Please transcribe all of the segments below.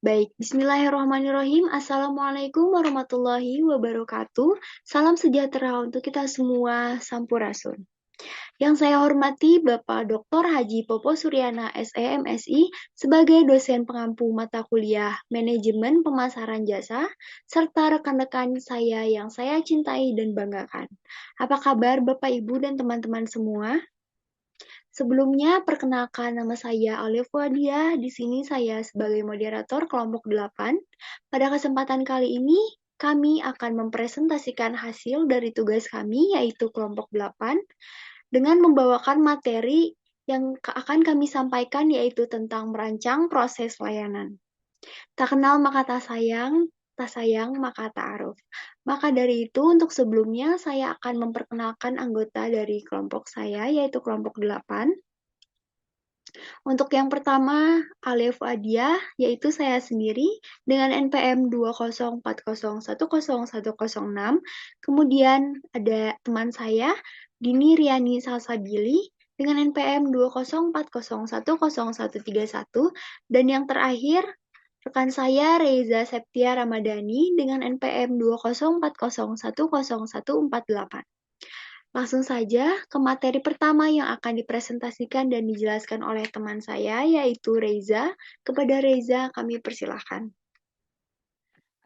Baik, bismillahirrahmanirrahim. Assalamualaikum warahmatullahi wabarakatuh. Salam sejahtera untuk kita semua, Sampurasun. Yang saya hormati Bapak Dr. Haji Popo Suryana SEMSI sebagai dosen pengampu mata kuliah Manajemen Pemasaran Jasa, serta rekan-rekan saya yang saya cintai dan banggakan. Apa kabar Bapak, Ibu, dan teman-teman semua? Sebelumnya, perkenalkan nama saya Alif Wadia. Di sini saya sebagai moderator kelompok 8. Pada kesempatan kali ini, kami akan mempresentasikan hasil dari tugas kami, yaitu kelompok 8, dengan membawakan materi yang akan kami sampaikan, yaitu tentang merancang proses layanan. Tak kenal maka tak sayang maka ta'aruf. Maka dari itu, untuk sebelumnya saya akan memperkenalkan anggota dari kelompok saya, yaitu kelompok 8. Untuk yang pertama, Alef Adia, yaitu saya sendiri dengan NPM 204010106. Kemudian ada teman saya, Dini Riani Salsabili, dengan NPM 204010131. Dan yang terakhir, rekan saya Reza Septia Ramadhani dengan NPM 204010148. Langsung saja ke materi pertama yang akan dipresentasikan dan dijelaskan oleh teman saya, yaitu Reza. Kepada Reza, kami persilahkan.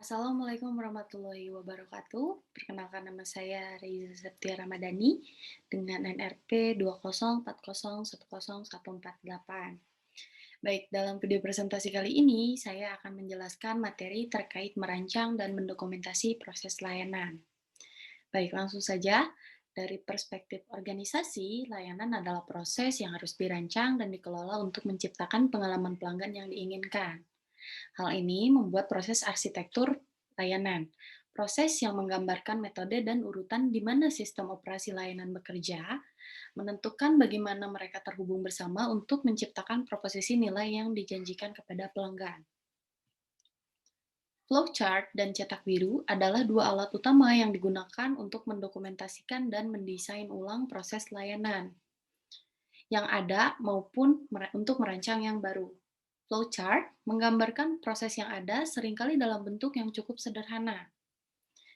Assalamualaikum warahmatullahi wabarakatuh. Perkenalkan nama saya Reza Septia Ramadhani dengan NRP 204010148. Baik, dalam video presentasi kali ini saya akan menjelaskan materi terkait merancang dan mendokumentasi proses layanan. Baik, langsung saja. Dari perspektif organisasi, layanan adalah proses yang harus dirancang dan dikelola untuk menciptakan pengalaman pelanggan yang diinginkan. Hal ini membuat proses arsitektur layanan, proses yang menggambarkan metode dan urutan di mana sistem operasi layanan bekerja, menentukan bagaimana mereka terhubung bersama untuk menciptakan proposisi nilai yang dijanjikan kepada pelanggan. Flowchart dan cetak biru adalah dua alat utama yang digunakan untuk mendokumentasikan dan mendesain ulang proses layanan yang ada maupun untuk merancang yang baru. Flowchart menggambarkan proses yang ada seringkali dalam bentuk yang cukup sederhana.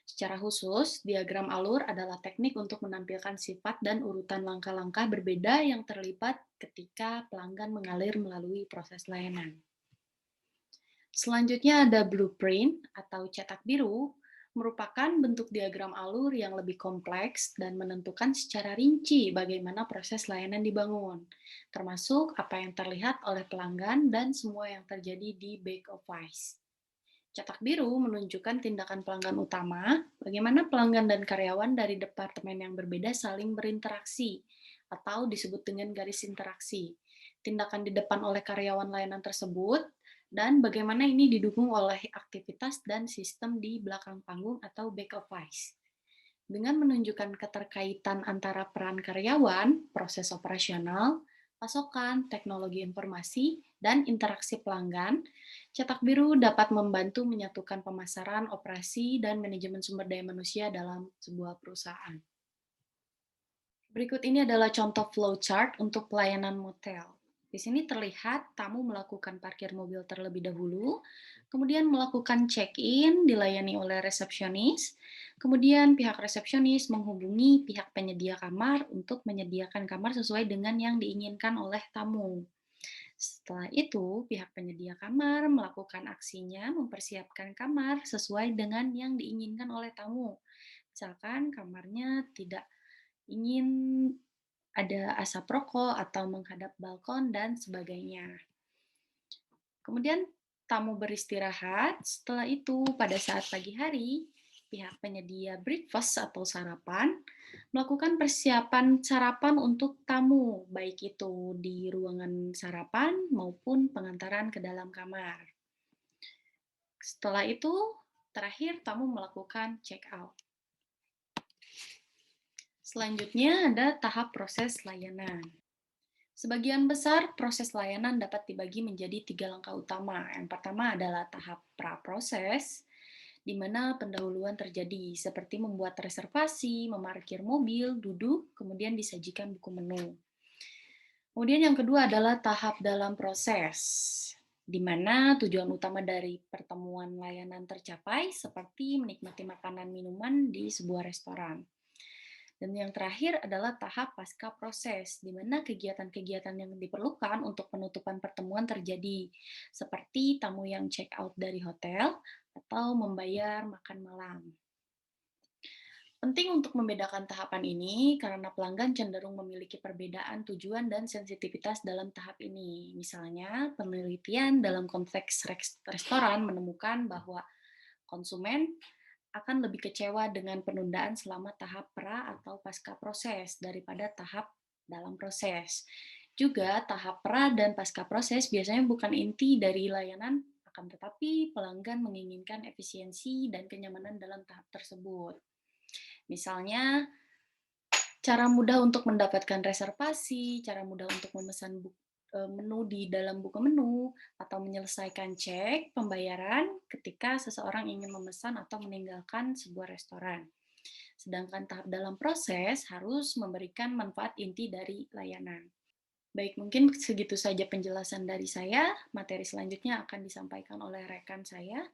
Secara khusus, diagram alur adalah teknik untuk menampilkan sifat dan urutan langkah-langkah berbeda yang terlibat ketika pelanggan mengalir melalui proses layanan. Selanjutnya ada blueprint atau cetak biru, merupakan bentuk diagram alur yang lebih kompleks dan menentukan secara rinci bagaimana proses layanan dibangun, termasuk apa yang terlihat oleh pelanggan dan semua yang terjadi di back office. Cetak biru menunjukkan tindakan pelanggan utama, bagaimana pelanggan dan karyawan dari departemen yang berbeda saling berinteraksi, atau disebut dengan garis interaksi. Tindakan di depan oleh karyawan layanan tersebut, dan bagaimana ini didukung oleh aktivitas dan sistem di belakang panggung atau back office. Dengan menunjukkan keterkaitan antara peran karyawan, proses operasional, pasokan, teknologi informasi, dan interaksi pelanggan, cetak biru dapat membantu menyatukan pemasaran, operasi, dan manajemen sumber daya manusia dalam sebuah perusahaan. Berikut ini adalah contoh flowchart untuk pelayanan motel. Di sini terlihat tamu melakukan parkir mobil terlebih dahulu, kemudian melakukan check-in, dilayani oleh resepsionis, kemudian pihak resepsionis menghubungi pihak penyedia kamar untuk menyediakan kamar sesuai dengan yang diinginkan oleh tamu. Setelah itu, pihak penyedia kamar melakukan aksinya mempersiapkan kamar sesuai dengan yang diinginkan oleh tamu. Misalkan kamarnya tidak ingin ada asap rokok atau menghadap balkon dan sebagainya. Kemudian tamu beristirahat, setelah itu pada saat pagi hari, pihak penyedia breakfast atau sarapan melakukan persiapan sarapan untuk tamu, baik itu di ruangan sarapan maupun pengantaran ke dalam kamar. Setelah itu, terakhir tamu melakukan check out. Selanjutnya ada tahap proses layanan. Sebagian besar proses layanan dapat dibagi menjadi 3 langkah utama. Yang pertama adalah tahap pra-proses, di mana pendahuluan terjadi, seperti membuat reservasi, memarkir mobil, duduk, kemudian disajikan buku menu. Kemudian yang kedua adalah tahap dalam proses, di mana tujuan utama dari pertemuan layanan tercapai seperti menikmati makanan minuman di sebuah restoran. Dan yang terakhir adalah tahap pasca proses, di mana kegiatan-kegiatan yang diperlukan untuk penutupan pertemuan terjadi, seperti tamu yang check out dari hotel atau membayar makan malam. Penting untuk membedakan tahapan ini karena pelanggan cenderung memiliki perbedaan tujuan dan sensitivitas dalam tahap ini. Misalnya, penelitian dalam konteks restoran menemukan bahwa konsumen akan lebih kecewa dengan penundaan selama tahap pra atau pasca proses daripada tahap dalam proses. Juga tahap pra dan pasca proses biasanya bukan inti dari layanan, akan tetapi pelanggan menginginkan efisiensi dan kenyamanan dalam tahap tersebut. Misalnya, cara mudah untuk mendapatkan reservasi, cara mudah untuk memesan menu di dalam buku menu, atau menyelesaikan cek pembayaran ketika seseorang ingin memesan atau meninggalkan sebuah restoran. Sedangkan tahap dalam proses harus memberikan manfaat inti dari layanan. Baik, mungkin segitu saja penjelasan dari saya. Materi selanjutnya akan disampaikan oleh rekan saya.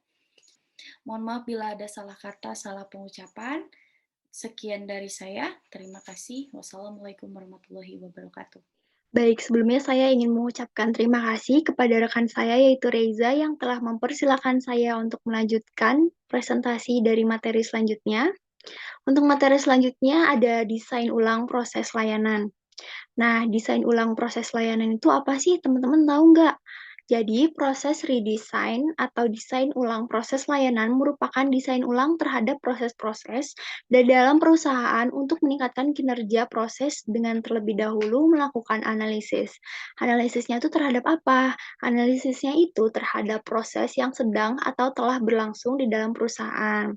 Mohon maaf bila ada salah kata, salah pengucapan. Sekian dari saya. Terima kasih. Wassalamualaikum warahmatullahi wabarakatuh. Baik, sebelumnya saya ingin mengucapkan terima kasih kepada rekan saya yaitu Reza yang telah mempersilahkan saya untuk melanjutkan presentasi dari materi selanjutnya. Untuk materi selanjutnya ada desain ulang proses layanan. Nah, desain ulang proses layanan itu apa sih, teman-teman tahu nggak? Jadi, proses redesign atau desain ulang proses layanan merupakan desain ulang terhadap proses-proses dari dalam perusahaan untuk meningkatkan kinerja proses dengan terlebih dahulu melakukan analisis. Analisisnya itu terhadap apa? Analisisnya itu terhadap proses yang sedang atau telah berlangsung di dalam perusahaan.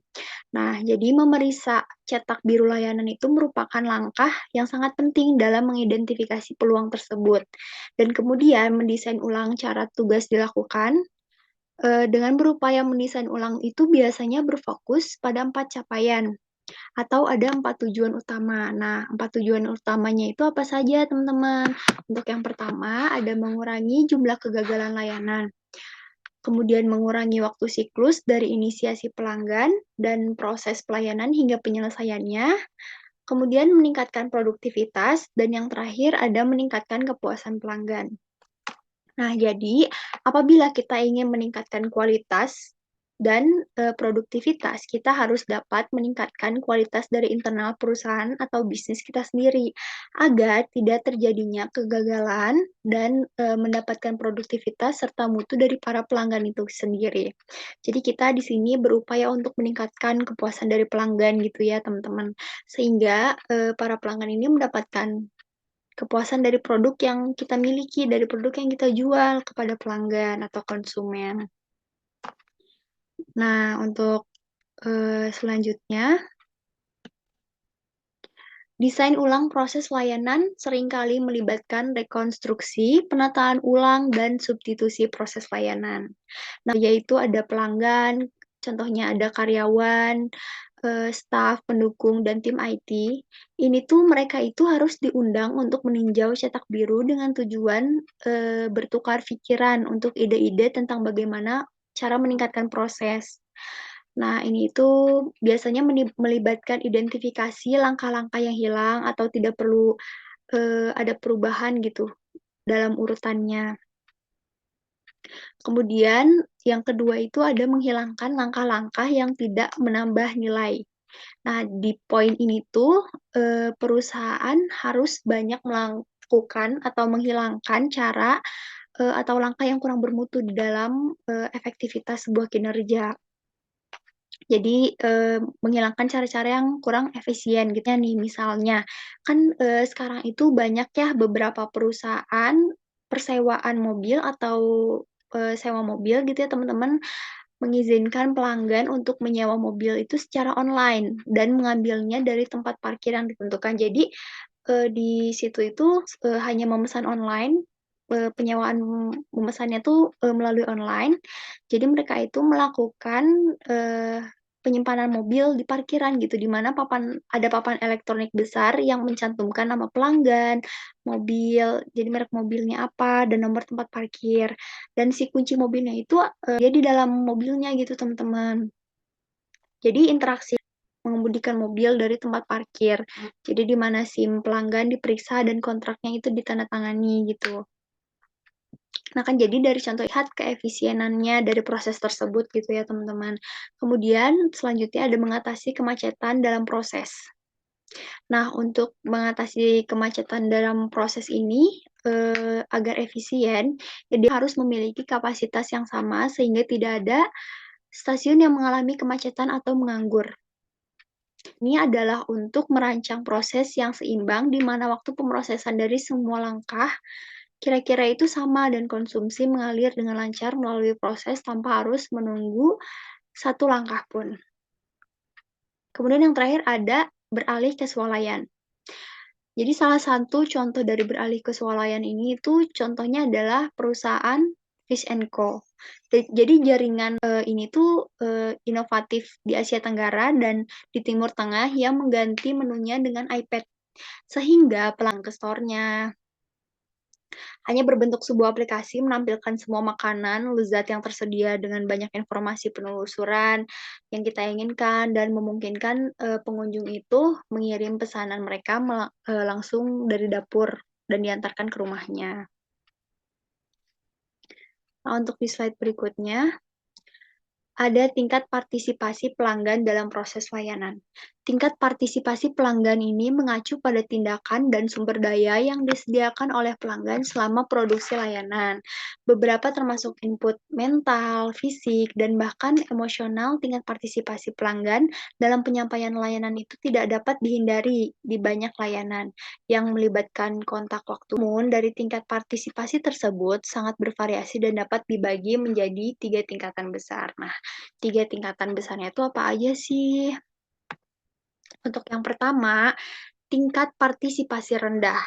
Nah, jadi memeriksa cetak biru layanan itu merupakan langkah yang sangat penting dalam mengidentifikasi peluang tersebut. Dan kemudian mendesain ulang cara tugas dilakukan. Dengan berupaya mendesain ulang itu biasanya berfokus pada 4 capaian atau ada 4 tujuan utama. Nah, 4 tujuan utamanya itu apa saja, teman-teman? Untuk yang pertama, ada mengurangi jumlah kegagalan layanan. Kemudian mengurangi waktu siklus dari inisiasi pelanggan dan proses pelayanan hingga penyelesaiannya, kemudian meningkatkan produktivitas, dan yang terakhir ada meningkatkan kepuasan pelanggan. Nah, jadi apabila kita ingin meningkatkan kualitas dan produktivitas, kita harus dapat meningkatkan kualitas dari internal perusahaan atau bisnis kita sendiri agar tidak terjadinya kegagalan dan mendapatkan produktivitas serta mutu dari para pelanggan itu sendiri. Jadi kita di sini berupaya untuk meningkatkan kepuasan dari pelanggan gitu ya, teman-teman. Sehingga para pelanggan ini mendapatkan kepuasan dari produk yang kita miliki, dari produk yang kita jual kepada pelanggan atau konsumen. Nah, untuk selanjutnya, desain ulang proses layanan seringkali melibatkan rekonstruksi, penataan ulang, dan substitusi proses layanan. Nah, yaitu ada pelanggan, contohnya ada karyawan, staf, pendukung, dan tim IT. Ini tuh mereka itu harus diundang untuk meninjau cetak biru dengan tujuan bertukar pikiran untuk ide-ide tentang bagaimana cara meningkatkan proses. Nah, ini itu biasanya melibatkan identifikasi langkah-langkah yang hilang atau tidak perlu ada perubahan gitu dalam urutannya. Kemudian yang kedua itu ada menghilangkan langkah-langkah yang tidak menambah nilai. Nah, di poin ini tuh perusahaan harus banyak melakukan atau menghilangkan cara atau langkah yang kurang bermutu di dalam efektivitas sebuah kinerja. Jadi menghilangkan cara-cara yang kurang efisien gitu ya nih, misalnya kan sekarang itu banyak ya beberapa perusahaan persewaan mobil atau sewa mobil gitu ya teman-teman, mengizinkan pelanggan untuk menyewa mobil itu secara online dan mengambilnya dari tempat parkir yang ditentukan. Jadi di situ itu hanya memesan online, penyewaan memesannya tuh melalui online. Jadi mereka itu melakukan penyimpanan mobil di parkiran gitu, di mana ada papan elektronik besar yang mencantumkan nama pelanggan, mobil, jadi merek mobilnya apa, dan nomor tempat parkir. Dan si kunci mobilnya itu dia di dalam mobilnya gitu, teman-teman. Jadi interaksi mengemudikan mobil dari tempat parkir. Jadi di mana SIM pelanggan diperiksa dan kontraknya itu ditandatangani gitu. Nah, kan jadi dari contoh lihat keefisienannya dari proses tersebut gitu ya, teman-teman. Kemudian selanjutnya ada mengatasi kemacetan dalam proses. Nah, untuk mengatasi kemacetan dalam proses ini agar efisien, jadi harus memiliki kapasitas yang sama sehingga tidak ada stasiun yang mengalami kemacetan atau menganggur. Ini adalah untuk merancang proses yang seimbang di mana waktu pemrosesan dari semua langkah kira-kira itu sama dan konsumsi mengalir dengan lancar melalui proses tanpa harus menunggu satu langkah pun. Kemudian yang terakhir ada beralih ke swalayan. Jadi salah satu contoh dari beralih ke swalayan ini itu contohnya adalah perusahaan Fish Co. Jadi jaringan ini tuh inovatif di Asia Tenggara dan di Timur Tengah yang mengganti menunya dengan iPad sehingga pelanggan ke store-nya hanya berbentuk sebuah aplikasi menampilkan semua makanan lezat yang tersedia dengan banyak informasi penelusuran yang kita inginkan dan memungkinkan pengunjung itu mengirim pesanan mereka langsung dari dapur dan diantarkan ke rumahnya. Nah, untuk di slide berikutnya, ada tingkat partisipasi pelanggan dalam proses layanan. Tingkat partisipasi pelanggan ini mengacu pada tindakan dan sumber daya yang disediakan oleh pelanggan selama produksi layanan. Beberapa termasuk input mental, fisik, dan bahkan emosional. Tingkat partisipasi pelanggan dalam penyampaian layanan itu tidak dapat dihindari di banyak layanan yang melibatkan kontak waktu. Namun, dari tingkat partisipasi tersebut sangat bervariasi dan dapat dibagi menjadi 3 tingkatan besar. Nah, 3 tingkatan besarnya itu apa aja sih? Untuk yang pertama, tingkat partisipasi rendah.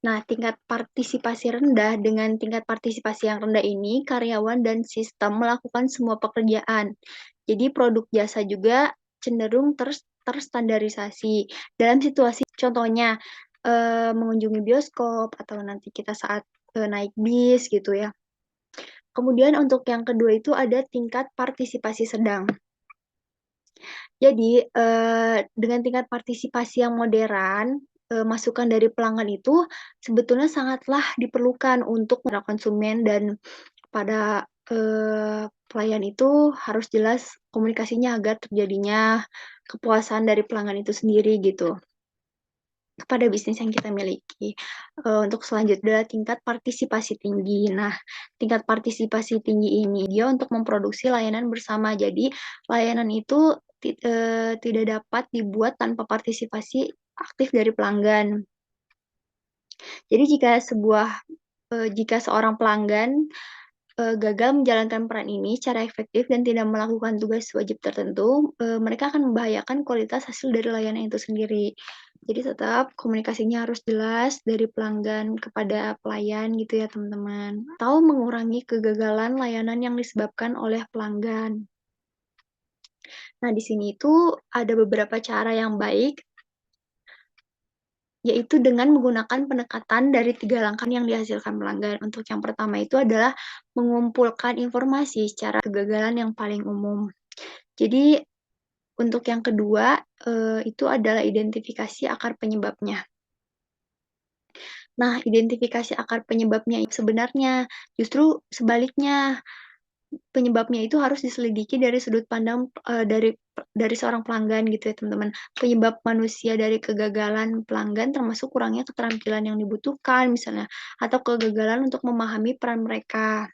Nah, tingkat partisipasi rendah dengan tingkat partisipasi yang rendah ini, karyawan dan sistem melakukan semua pekerjaan. Jadi produk jasa juga cenderung terstandarisasi. Dalam situasi contohnya mengunjungi bioskop atau nanti kita saat naik bis gitu ya. Kemudian untuk yang kedua itu ada tingkat partisipasi sedang. Jadi, dengan tingkat partisipasi yang modern, masukan dari pelanggan itu sebetulnya sangatlah diperlukan untuk para konsumen dan pada pelayan itu harus jelas komunikasinya agar terjadinya kepuasan dari pelanggan itu sendiri gitu kepada bisnis yang kita miliki. Untuk selanjutnya tingkat partisipasi tinggi. Nah, tingkat partisipasi tinggi ini dia untuk memproduksi layanan bersama. Jadi, layanan itu tidak dapat dibuat tanpa partisipasi aktif dari pelanggan. Jadi, jika seorang pelanggan gagal menjalankan peran ini secara efektif dan tidak melakukan tugas wajib tertentu, mereka akan membahayakan kualitas hasil dari layanan itu sendiri. Jadi tetap komunikasinya harus jelas dari pelanggan kepada pelayan gitu ya teman-teman. Atau mengurangi kegagalan layanan yang disebabkan oleh pelanggan. Nah, di sini itu ada beberapa cara yang baik, yaitu dengan menggunakan pendekatan dari 3 langkah yang dihasilkan pelanggan. Untuk yang pertama itu adalah mengumpulkan informasi secara kegagalan yang paling umum. Jadi, untuk yang kedua, itu adalah identifikasi akar penyebabnya. Nah, identifikasi akar penyebabnya sebenarnya justru sebaliknya. Penyebabnya itu harus diselidiki dari sudut pandang dari seorang pelanggan gitu ya teman-teman. Penyebab manusia dari kegagalan pelanggan termasuk kurangnya keterampilan yang dibutuhkan misalnya atau kegagalan untuk memahami peran mereka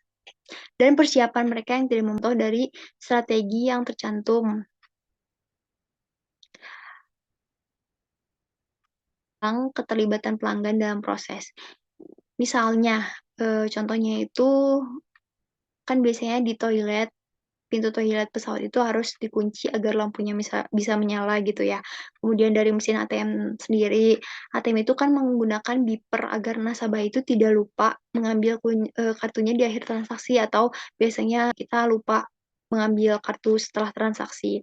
dan persiapan mereka yang tidak memantau dari strategi yang tercantum tentang keterlibatan pelanggan dalam proses. Misalnya, contohnya itu kan biasanya di toilet pintu toilet pesawat itu harus dikunci agar lampunya bisa menyala gitu ya. Kemudian dari mesin ATM sendiri, ATM itu kan menggunakan beeper agar nasabah itu tidak lupa mengambil kartunya di akhir transaksi atau biasanya kita lupa mengambil kartu setelah transaksi.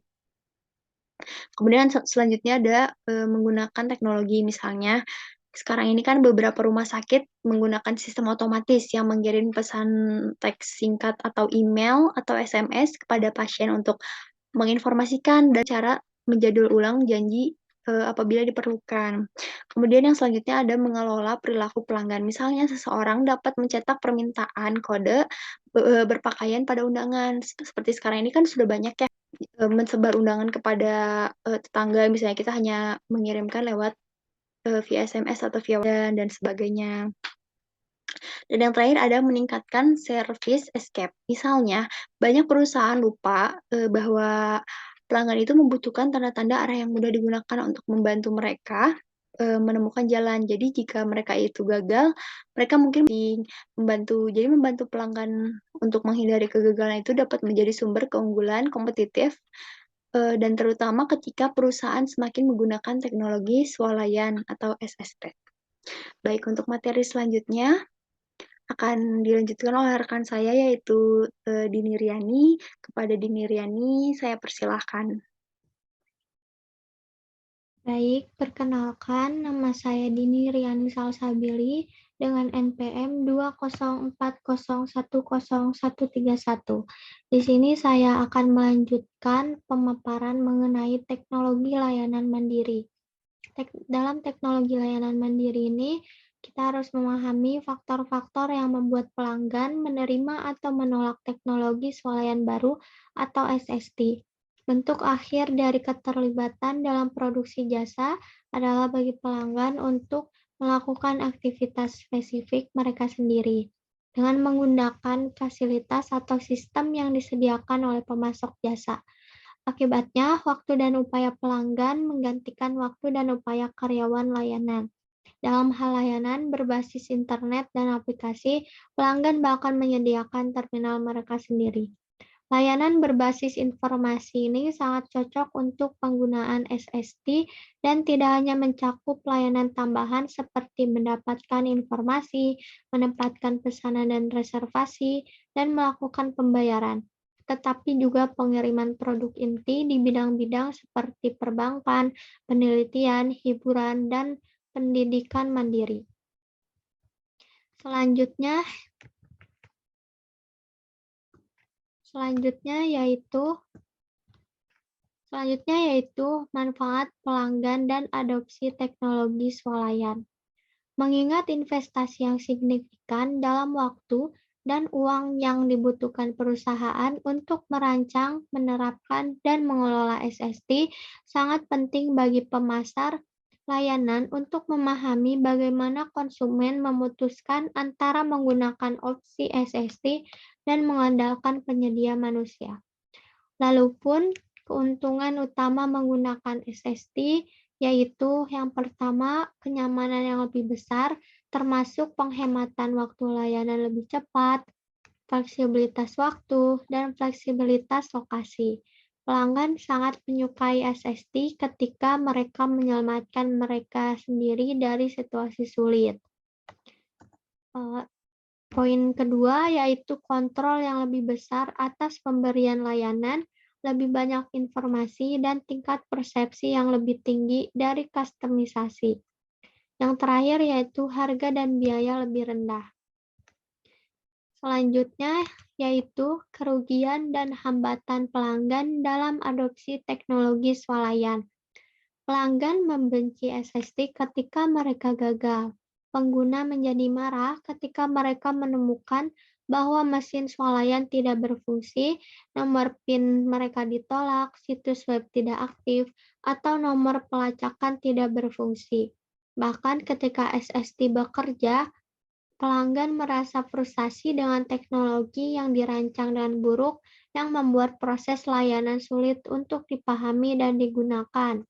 Kemudian selanjutnya ada menggunakan teknologi, misalnya sekarang ini kan beberapa rumah sakit menggunakan sistem otomatis yang mengirim pesan teks singkat atau email atau SMS kepada pasien untuk menginformasikan dan cara menjadwal ulang janji apabila diperlukan. Kemudian yang selanjutnya ada mengelola perilaku pelanggan. Misalnya seseorang dapat mencetak permintaan kode berpakaian pada undangan. Seperti sekarang ini kan sudah banyak ya mensebar undangan kepada tetangga, misalnya kita hanya mengirimkan lewat via SMS atau via dan sebagainya. Dan yang terakhir ada meningkatkan service escape. Misalnya, banyak perusahaan lupa bahwa pelanggan itu membutuhkan tanda-tanda arah yang mudah digunakan untuk membantu mereka menemukan jalan. Jadi jika mereka itu gagal, mereka mungkin membantu. Jadi membantu pelanggan untuk menghindari kegagalan itu dapat menjadi sumber keunggulan kompetitif dan terutama ketika perusahaan semakin menggunakan teknologi swalayan atau SSP. Baik, untuk materi selanjutnya akan dilanjutkan oleh rekan saya yaitu Dini Riani. Kepada Dini Riani, saya persilahkan. Baik, perkenalkan nama saya Dini Riani Salsabili dengan NPM 204010131. Di sini saya akan melanjutkan pemaparan mengenai teknologi layanan mandiri. Dalam teknologi layanan mandiri ini, kita harus memahami faktor-faktor yang membuat pelanggan menerima atau menolak teknologi swalayan baru atau SST. Bentuk akhir dari keterlibatan dalam produksi jasa adalah bagi pelanggan untuk melakukan aktivitas spesifik mereka sendiri dengan menggunakan fasilitas atau sistem yang disediakan oleh pemasok jasa. Akibatnya, waktu dan upaya pelanggan menggantikan waktu dan upaya karyawan layanan. Dalam hal layanan berbasis internet dan aplikasi, pelanggan bahkan menyediakan terminal mereka sendiri. Layanan berbasis informasi ini sangat cocok untuk penggunaan SST dan tidak hanya mencakup layanan tambahan seperti mendapatkan informasi, menempatkan pesanan dan reservasi, dan melakukan pembayaran, tetapi juga pengiriman produk inti di bidang-bidang seperti perbankan, penelitian, hiburan, dan pendidikan mandiri. Selanjutnya yaitu manfaat pelanggan dan adopsi teknologi swalayan. Mengingat investasi yang signifikan dalam waktu dan uang yang dibutuhkan perusahaan untuk merancang, menerapkan, dan mengelola SST, sangat penting bagi pemasar layanan untuk memahami bagaimana konsumen memutuskan antara menggunakan opsi SST dan mengandalkan penyedia manusia. Lalu pun keuntungan utama menggunakan SST yaitu yang pertama kenyamanan yang lebih besar termasuk penghematan waktu layanan lebih cepat, fleksibilitas waktu, dan fleksibilitas lokasi. Pelanggan sangat menyukai SST ketika mereka menyelamatkan mereka sendiri dari situasi sulit. Poin kedua yaitu kontrol yang lebih besar atas pemberian layanan, lebih banyak informasi, dan tingkat persepsi yang lebih tinggi dari kustomisasi. Yang terakhir yaitu harga dan biaya lebih rendah. Selanjutnya yaitu kerugian dan hambatan pelanggan dalam adopsi teknologi swalayan. Pelanggan membenci SST ketika mereka gagal. Pengguna menjadi marah ketika mereka menemukan bahwa mesin swalayan tidak berfungsi, nomor PIN mereka ditolak, situs web tidak aktif, atau nomor pelacakan tidak berfungsi. Bahkan ketika SST bekerja, pelanggan merasa frustasi dengan teknologi yang dirancang dengan buruk yang membuat proses layanan sulit untuk dipahami dan digunakan.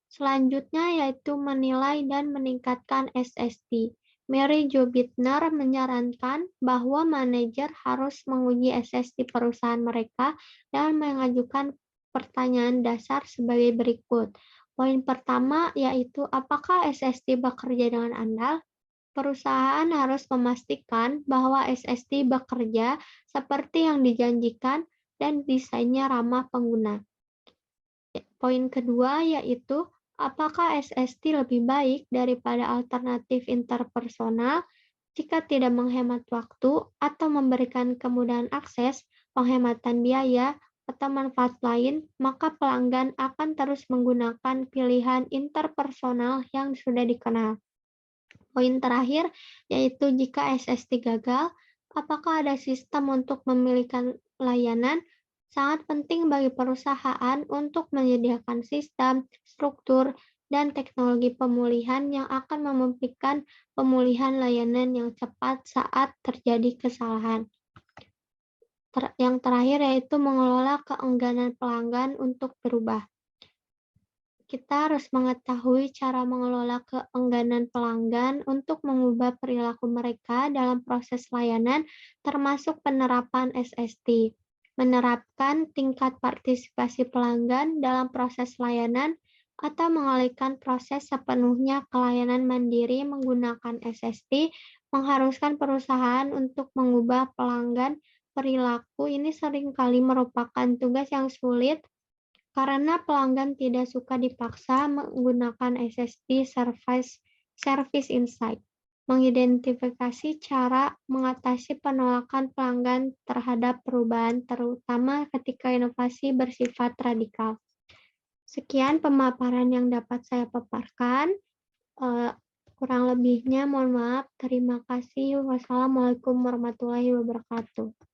Selanjutnya yaitu menilai dan meningkatkan SST. Mary Jo Bittner menyarankan bahwa manajer harus menguji SST perusahaan mereka dan mengajukan pertanyaan dasar sebagai berikut. Poin pertama yaitu apakah SST bekerja dengan andal? Perusahaan harus memastikan bahwa SST bekerja seperti yang dijanjikan dan desainnya ramah pengguna. Poin kedua yaitu, apakah SST lebih baik daripada alternatif interpersonal? Jika tidak menghemat waktu atau memberikan kemudahan akses, penghematan biaya, atau manfaat lain, maka pelanggan akan terus menggunakan pilihan interpersonal yang sudah dikenal. Poin terakhir yaitu jika SST gagal, apakah ada sistem untuk memilihkan layanan? Sangat penting bagi perusahaan untuk menyediakan sistem, struktur, dan teknologi pemulihan yang akan memungkinkan pemulihan layanan yang cepat saat terjadi kesalahan. Yang terakhir yaitu mengelola keengganan pelanggan untuk berubah. Kita harus mengetahui cara mengelola keengganan pelanggan untuk mengubah perilaku mereka dalam proses layanan, termasuk penerapan SST. Menerapkan tingkat partisipasi pelanggan dalam proses layanan, atau mengalihkan proses sepenuhnya ke layanan mandiri menggunakan SST, mengharuskan perusahaan untuk mengubah pelanggan. Perilaku ini seringkali merupakan tugas yang sulit karena pelanggan tidak suka dipaksa menggunakan SST Service Insight, mengidentifikasi cara mengatasi penolakan pelanggan terhadap perubahan, terutama ketika inovasi bersifat radikal. Sekian pemaparan yang dapat saya paparkan. Kurang lebihnya mohon maaf. Terima kasih. Wassalamualaikum warahmatullahi wabarakatuh.